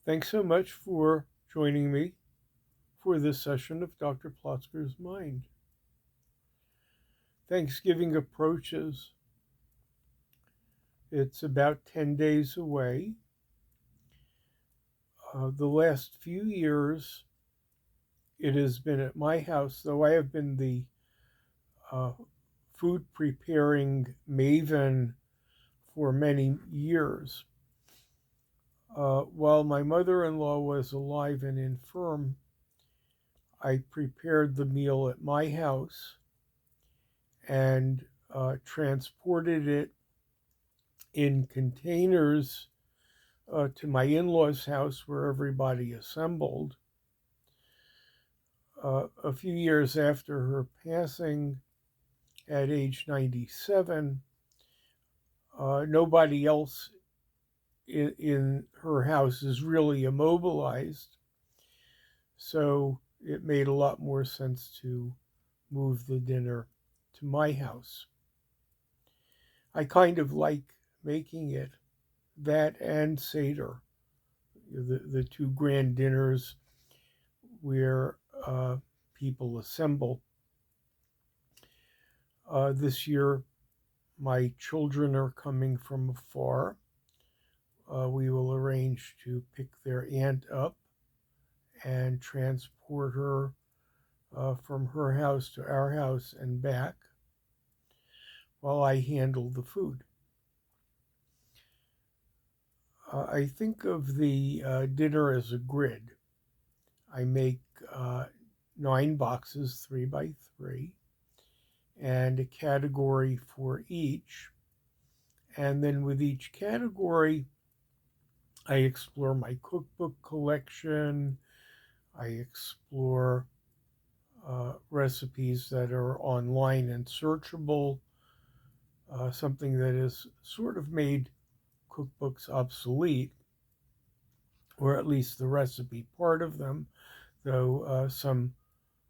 Thanks so much for joining me for this session of Dr. Plotzker's Mind. Thanksgiving approaches. It's about 10 days away. The last few years, it has been at my house, though I have been the uh, food preparing maven for many years. While my mother in law was alive and infirm, I prepared the meal at my house and transported it in containers to my in law's house where everybody assembled. A few years after her passing at age 97, nobody else in her house is really immobilized. So it made a lot more sense to move the dinner to my house. I kind of like making it that and Seder, the two grand dinners where people assemble. This year, my children are coming from afar. We will arrange to pick their aunt up and transport her from her house to our house and back while I handle the food. I think of the dinner as a grid. I make 9 boxes, 3 by 3, and a category for each. And then with each category, I explore my cookbook collection. I explore recipes that are online and searchable, something that has sort of made cookbooks obsolete, or at least the recipe part of them, though some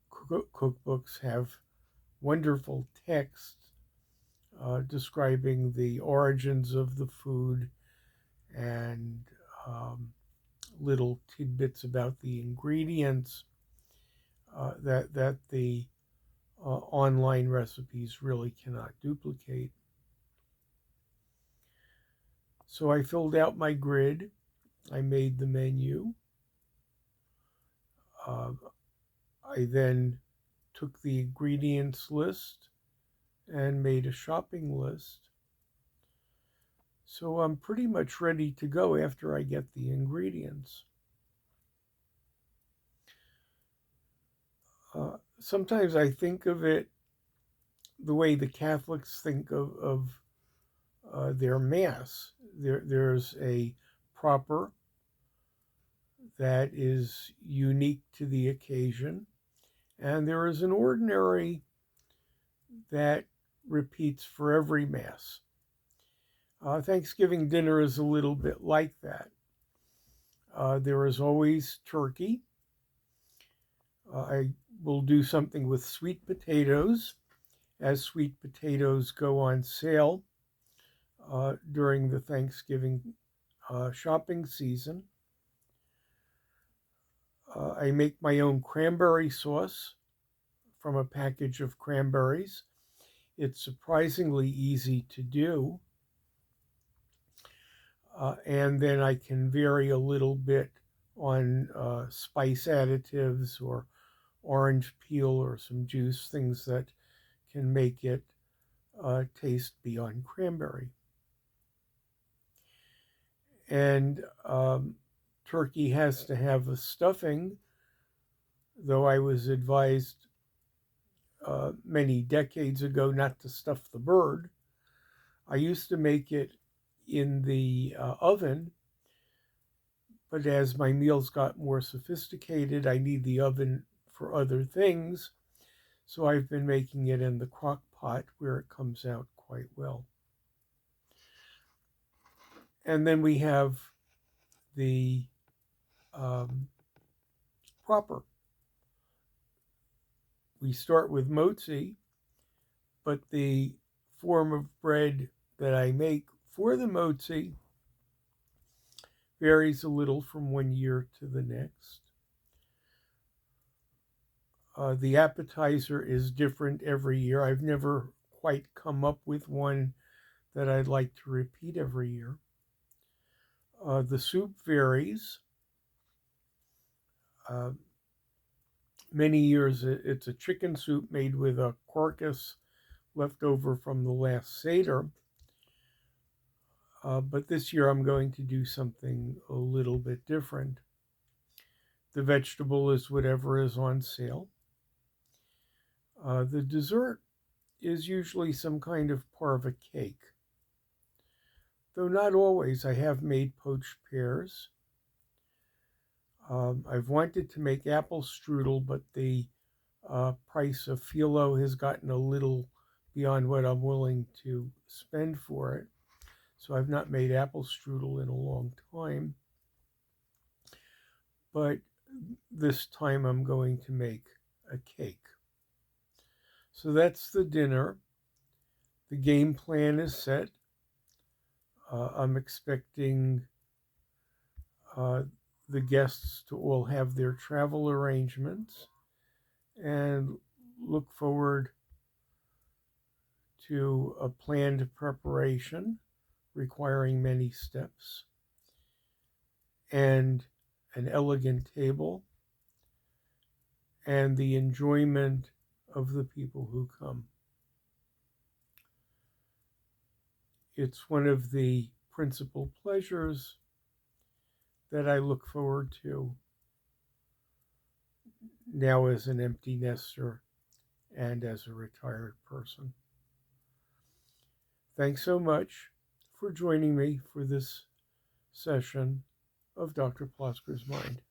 cookbooks have wonderful text describing the origins of the food and little tidbits about the ingredients that the online recipes really cannot duplicate. So I filled out my grid. I made the menu. Uh, I then took the ingredients list and made a shopping list. So I'm pretty much ready to go after I get the ingredients. Sometimes I think of it the way the Catholics think of their Mass. There's a proper that is unique to the occasion, and there is an ordinary that repeats for every Mass. Thanksgiving dinner is a little bit like that. There is always turkey. I will do something with sweet potatoes, as sweet potatoes go on sale during the Thanksgiving shopping season. I make my own cranberry sauce from a package of cranberries. It's surprisingly easy to do. And then I can vary a little bit on spice additives or orange peel or some juice, things that can make it taste beyond cranberry. And turkey has to have a stuffing, though I was advised many decades ago not to stuff the bird. I used to make it in the oven, but as my meals got more sophisticated, I need the oven for other things. So I've been making it in the crock pot where it comes out quite well. And then we have the proper. We start with motzi, but the form of bread that I make for the motzi varies a little from one year to the next. The appetizer is different every year. I've never quite come up with one that I'd like to repeat every year. The soup varies. Uh, Many years it's a chicken soup made with a carcass left over from the last Seder. But this year I'm going to do something a little bit different. The vegetable is whatever is on sale. The dessert is usually some kind of parva cake. Though not always. I have made poached pears. I've wanted to make apple strudel, but the price of phyllo has gotten a little beyond what I'm willing to spend for it. So I've not made apple strudel in a long time. But this time I'm going to make a cake. So that's the dinner. The game plan is set. I'm expecting the guests to all have their travel arrangements and look forward to a planned preparation requiring many steps and an elegant table and the enjoyment of the people who come. It's one of the principal pleasures that I look forward to now as an empty nester and as a retired person. Thanks so much for joining me for this session of Dr. Plotzker's Mind.